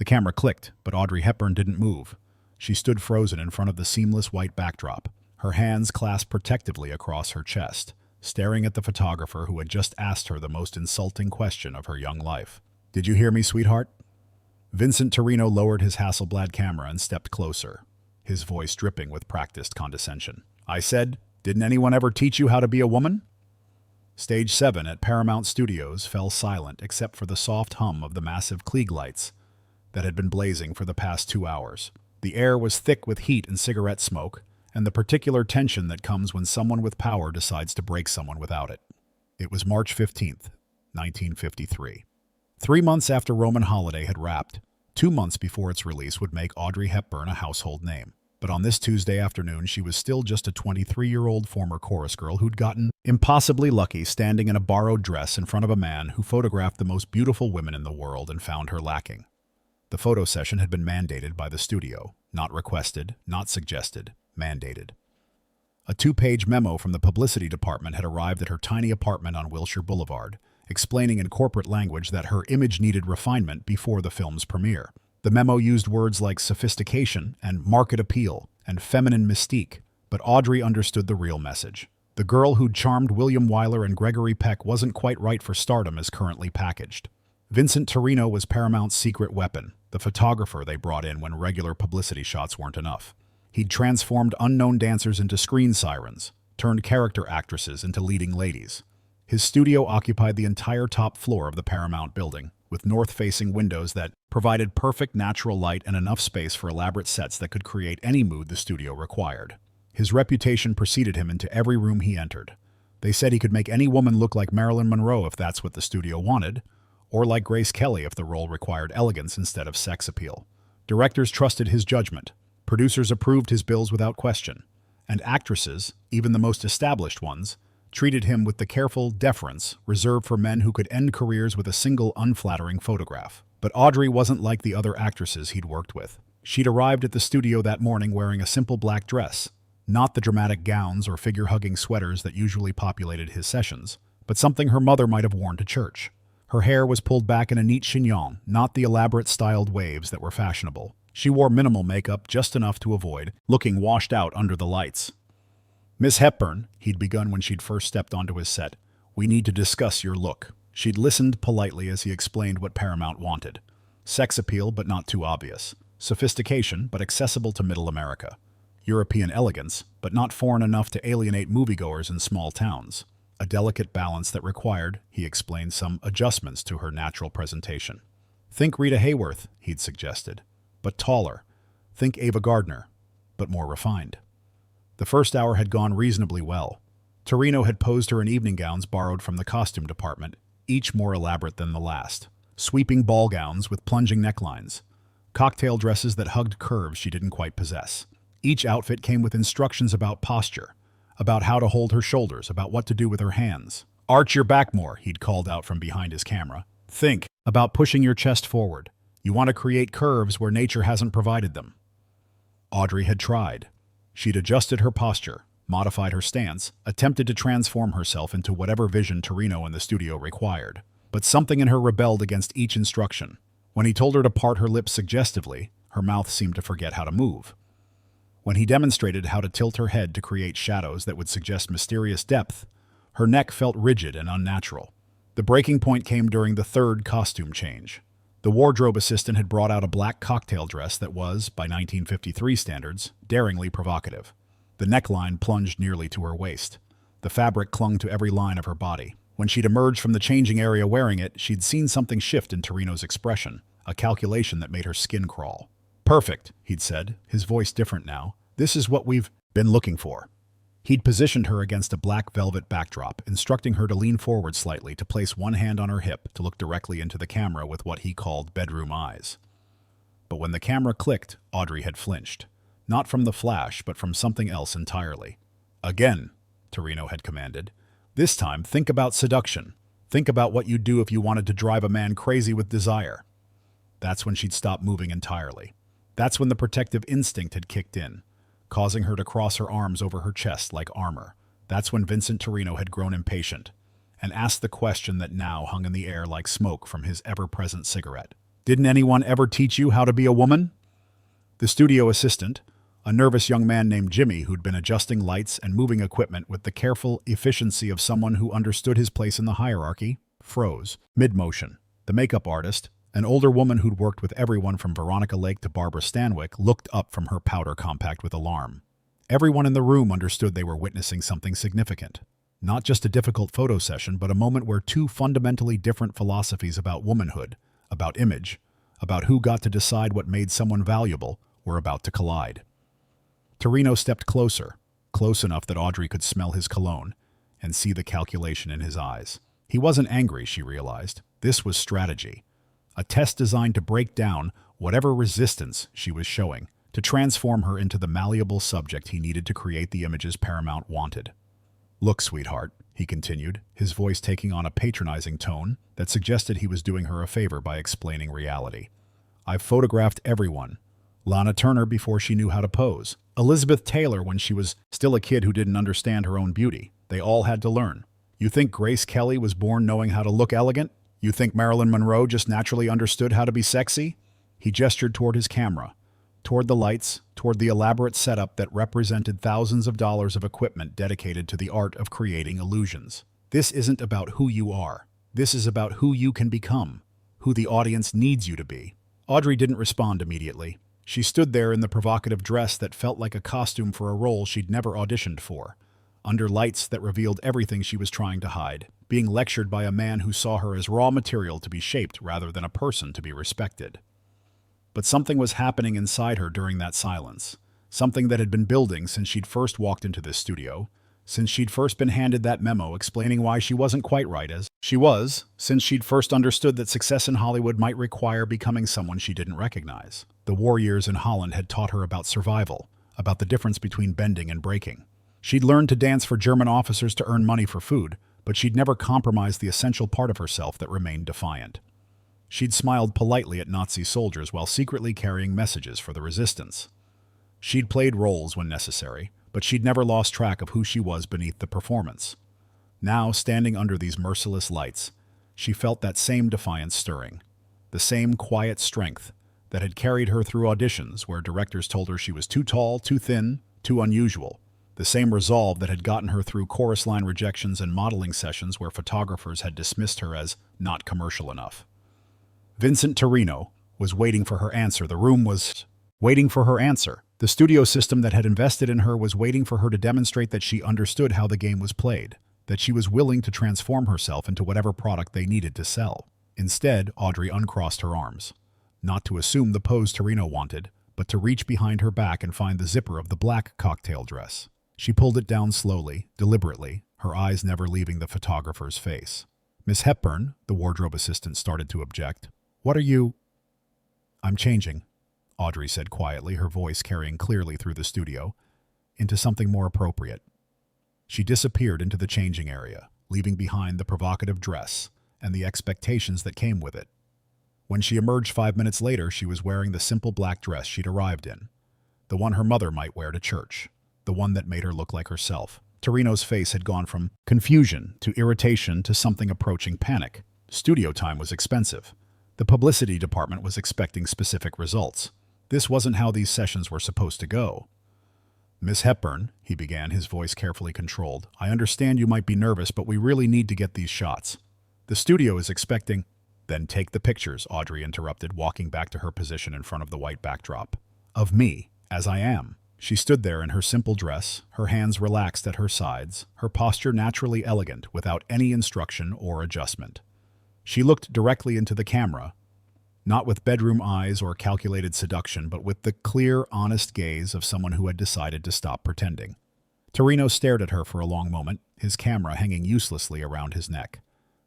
The camera clicked, but Audrey Hepburn didn't move. She stood frozen in front of the seamless white backdrop, her hands clasped protectively across her chest, staring at the photographer who had just asked her the most insulting question of her young life. "Did you hear me, sweetheart?" Vincent Torrino lowered his Hasselblad camera and stepped closer, his voice dripping with practiced condescension. "I said, didn't anyone ever teach you how to be a woman?" Stage 7 at Paramount Studios fell silent except for the soft hum of the massive Klieg lights that had been blazing for the past 2 hours. The air was thick with heat and cigarette smoke, and the particular tension that comes when someone with power decides to break someone without it. It was March 15th, 1953. 3 months after Roman Holiday had wrapped, 2 months before its release would make Audrey Hepburn a household name. But on this Tuesday afternoon, she was still just a 23-year-old former chorus girl who'd gotten impossibly lucky standing in a borrowed dress in front of a man who photographed the most beautiful women in the world and found her lacking. The photo session had been mandated by the studio, not requested, not suggested, mandated. A 2-page memo from the publicity department had arrived at her tiny apartment on Wilshire Boulevard, explaining in corporate language that her image needed refinement before the film's premiere. The memo used words like sophistication and market appeal and feminine mystique, but Audrey understood the real message. The girl who'd charmed William Wyler and Gregory Peck wasn't quite right for stardom as currently packaged. Vincent Torrino was Paramount's secret weapon, the photographer they brought in when regular publicity shots weren't enough. He'd transformed unknown dancers into screen sirens, turned character actresses into leading ladies. His studio occupied the entire top floor of the Paramount building, with north-facing windows that provided perfect natural light and enough space for elaborate sets that could create any mood the studio required. His reputation preceded him into every room he entered. They said he could make any woman look like Marilyn Monroe if that's what the studio wanted, or like Grace Kelly if the role required elegance instead of sex appeal. Directors trusted his judgment, producers approved his bills without question, and actresses, even the most established ones, treated him with the careful deference reserved for men who could end careers with a single unflattering photograph. But Audrey wasn't like the other actresses he'd worked with. She'd arrived at the studio that morning wearing a simple black dress, not the dramatic gowns or figure-hugging sweaters that usually populated his sessions, but something her mother might have worn to church. Her hair was pulled back in a neat chignon, not the elaborate styled waves that were fashionable. She wore minimal makeup, just enough to avoid looking washed out under the lights. "Miss Hepburn," he'd begun when she'd first stepped onto his set, "we need to discuss your look." She'd listened politely as he explained what Paramount wanted. Sex appeal, but not too obvious. Sophistication, but accessible to middle America. European elegance, but not foreign enough to alienate moviegoers in small towns. A delicate balance that required, he explained, some adjustments to her natural presentation. "Think Rita Hayworth," he'd suggested, "but taller. Think Ava Gardner, but more refined." The first hour had gone reasonably well. Torrino had posed her in evening gowns borrowed from the costume department, each more elaborate than the last. Sweeping ball gowns with plunging necklines. Cocktail dresses that hugged curves she didn't quite possess. Each outfit came with instructions about posture, about how to hold her shoulders, about what to do with her hands. "Arch your back more," he'd called out from behind his camera. "Think about pushing your chest forward. You want to create curves where nature hasn't provided them." Audrey had tried. She'd adjusted her posture, modified her stance, attempted to transform herself into whatever vision Torrino and the studio required. But something in her rebelled against each instruction. When he told her to part her lips suggestively, her mouth seemed to forget how to move. When he demonstrated how to tilt her head to create shadows that would suggest mysterious depth, her neck felt rigid and unnatural. The breaking point came during the third costume change. The wardrobe assistant had brought out a black cocktail dress that was, by 1953 standards, daringly provocative. The neckline plunged nearly to her waist. The fabric clung to every line of her body. When she'd emerged from the changing area wearing it, she'd seen something shift in Torrino's expression, a calculation that made her skin crawl. "Perfect," he'd said, his voice different now. "This is what we've been looking for." He'd positioned her against a black velvet backdrop, instructing her to lean forward slightly, to place one hand on her hip, to look directly into the camera with what he called bedroom eyes. But when the camera clicked, Audrey had flinched. Not from the flash, but from something else entirely. "Again," Torrino had commanded. "This time, think about seduction. Think about what you'd do if you wanted to drive a man crazy with desire." That's when she'd stopped moving entirely. That's when the protective instinct had kicked in, causing her to cross her arms over her chest like armor. That's when Vincent Torrino had grown impatient and asked the question that now hung in the air like smoke from his ever-present cigarette. Didn't anyone ever teach you how to be a woman? The studio assistant, a nervous young man named Jimmy who'd been adjusting lights and moving equipment with the careful efficiency of someone who understood his place in the hierarchy, froze, mid-motion. The makeup artist, an older woman who'd worked with everyone from Veronica Lake to Barbara Stanwyck, looked up from her powder compact with alarm. Everyone in the room understood they were witnessing something significant. Not just a difficult photo session, but a moment where two fundamentally different philosophies about womanhood, about image, about who got to decide what made someone valuable, were about to collide. Torrino stepped closer, close enough that Audrey could smell his cologne and see the calculation in his eyes. He wasn't angry, she realized. This was strategy. A test designed to break down whatever resistance she was showing, to transform her into the malleable subject he needed to create the images Paramount wanted. Look, sweetheart, he continued, his voice taking on a patronizing tone that suggested he was doing her a favor by explaining reality. I've photographed everyone. Lana Turner before she knew how to pose. Elizabeth Taylor when she was still a kid who didn't understand her own beauty. They all had to learn. You think Grace Kelly was born knowing how to look elegant? You think Marilyn Monroe just naturally understood how to be sexy? He gestured toward his camera, toward the lights, toward the elaborate setup that represented thousands of dollars of equipment dedicated to the art of creating illusions. This isn't about who you are. This is about who you can become, who the audience needs you to be. Audrey didn't respond immediately. She stood there in the provocative dress that felt like a costume for a role she'd never auditioned for, under lights that revealed everything she was trying to hide, being lectured by a man who saw her as raw material to be shaped rather than a person to be respected. But something was happening inside her during that silence, something that had been building since she'd first walked into this studio, since she'd first been handed that memo explaining why she wasn't quite right as she was, since she'd first understood that success in Hollywood might require becoming someone she didn't recognize. The war years in Holland had taught her about survival, about the difference between bending and breaking. She'd learned to dance for German officers to earn money for food, but she'd never compromised the essential part of herself that remained defiant. She'd smiled politely at Nazi soldiers while secretly carrying messages for the resistance. She'd played roles when necessary, but she'd never lost track of who she was beneath the performance. Now, standing under these merciless lights, she felt that same defiance stirring, the same quiet strength that had carried her through auditions where directors told her she was too tall, too thin, too unusual, the same resolve that had gotten her through chorus line rejections and modeling sessions where photographers had dismissed her as not commercial enough. Vincent Torrino was waiting for her answer. The room was waiting for her answer. The studio system that had invested in her was waiting for her to demonstrate that she understood how the game was played, that she was willing to transform herself into whatever product they needed to sell. Instead, Audrey uncrossed her arms, not to assume the pose Torrino wanted, but to reach behind her back and find the zipper of the black cocktail dress. She pulled it down slowly, deliberately, her eyes never leaving the photographer's face. Miss Hepburn, the wardrobe assistant, started to object. What are you? I'm changing, Audrey said quietly, her voice carrying clearly through the studio, into something more appropriate. She disappeared into the changing area, leaving behind the provocative dress and the expectations that came with it. When she emerged 5 minutes later, she was wearing the simple black dress she'd arrived in, the one her mother might wear to church, the one that made her look like herself. Torrino's face had gone from confusion to irritation to something approaching panic. Studio time was expensive. The publicity department was expecting specific results. This wasn't how these sessions were supposed to go. Miss Hepburn, he began, his voice carefully controlled, I understand you might be nervous, but we really need to get these shots. The studio is expecting... Then take the pictures, Audrey interrupted, walking back to her position in front of the white backdrop. Of me, as I am. She stood there in her simple dress, her hands relaxed at her sides, her posture naturally elegant without any instruction or adjustment. She looked directly into the camera, not with bedroom eyes or calculated seduction, but with the clear, honest gaze of someone who had decided to stop pretending. Torrino stared at her for a long moment, his camera hanging uselessly around his neck.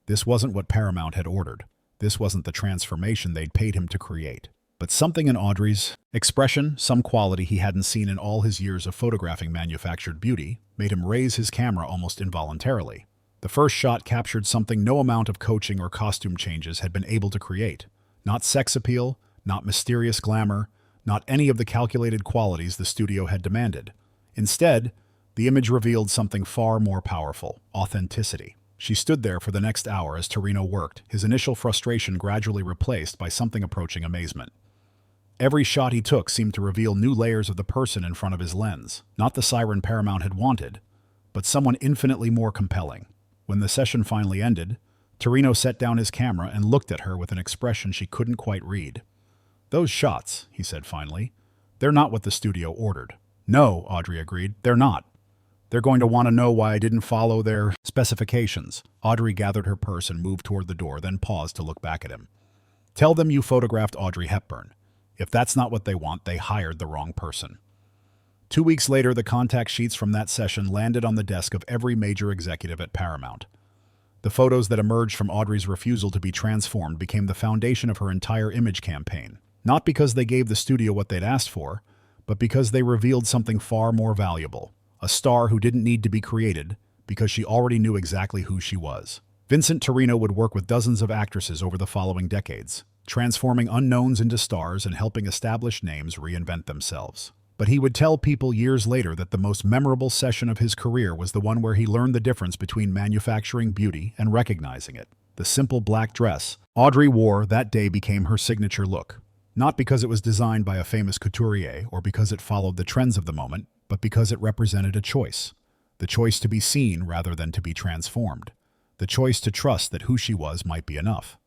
This wasn't what Paramount had ordered. This wasn't the transformation they'd paid him to create. But something in Audrey's expression, some quality he hadn't seen in all his years of photographing manufactured beauty, made him raise his camera almost involuntarily. The first shot captured something no amount of coaching or costume changes had been able to create. Not sex appeal, not mysterious glamour, not any of the calculated qualities the studio had demanded. Instead, the image revealed something far more powerful: authenticity. She stood there for the next hour as Torrino worked, his initial frustration gradually replaced by something approaching amazement. Every shot he took seemed to reveal new layers of the person in front of his lens, not the siren Paramount had wanted, but someone infinitely more compelling. When the session finally ended, Torrino set down his camera and looked at her with an expression she couldn't quite read. "Those shots," he said finally, "they're not what the studio ordered." "No," Audrey agreed, "they're not. They're going to want to know why I didn't follow their specifications." Audrey gathered her purse and moved toward the door, then paused to look back at him. "Tell them you photographed Audrey Hepburn. If that's not what they want, they hired the wrong person." 2 weeks later, the contact sheets from that session landed on the desk of every major executive at Paramount. The photos that emerged from Audrey's refusal to be transformed became the foundation of her entire image campaign. Not because they gave the studio what they'd asked for, but because they revealed something far more valuable. A star who didn't need to be created because she already knew exactly who she was. Vincent Torrino would work with dozens of actresses over the following decades, transforming unknowns into stars and helping established names reinvent themselves. But he would tell people years later that the most memorable session of his career was the one where he learned the difference between manufacturing beauty and recognizing it. The simple black dress Audrey wore that day became her signature look. Not because it was designed by a famous couturier or because it followed the trends of the moment, but because it represented a choice. The choice to be seen rather than to be transformed. The choice to trust that who she was might be enough.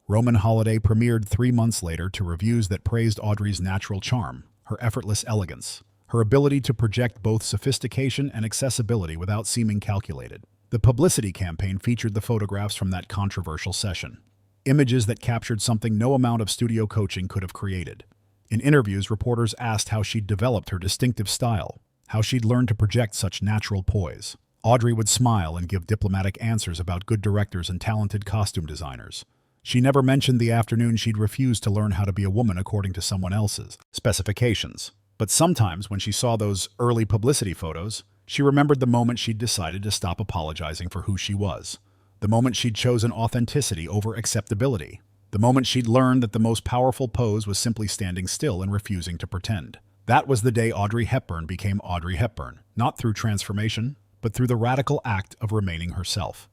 Roman Holiday premiered 3 months later to reviews that praised Audrey's natural charm, her effortless elegance, her ability to project both sophistication and accessibility without seeming calculated. The publicity campaign featured the photographs from that controversial session. Images that captured something no amount of studio coaching could have created. In interviews, reporters asked how she'd developed her distinctive style, how she'd learned to project such natural poise. Audrey would smile and give diplomatic answers about good directors and talented costume designers. She never mentioned the afternoon she'd refused to learn how to be a woman according to someone else's specifications. But sometimes, when she saw those early publicity photos, she remembered the moment she'd decided to stop apologizing for who she was. The moment she'd chosen authenticity over acceptability. The moment she'd learned that the most powerful pose was simply standing still and refusing to pretend. That was the day Audrey Hepburn became Audrey Hepburn, not through transformation, but through the radical act of remaining herself.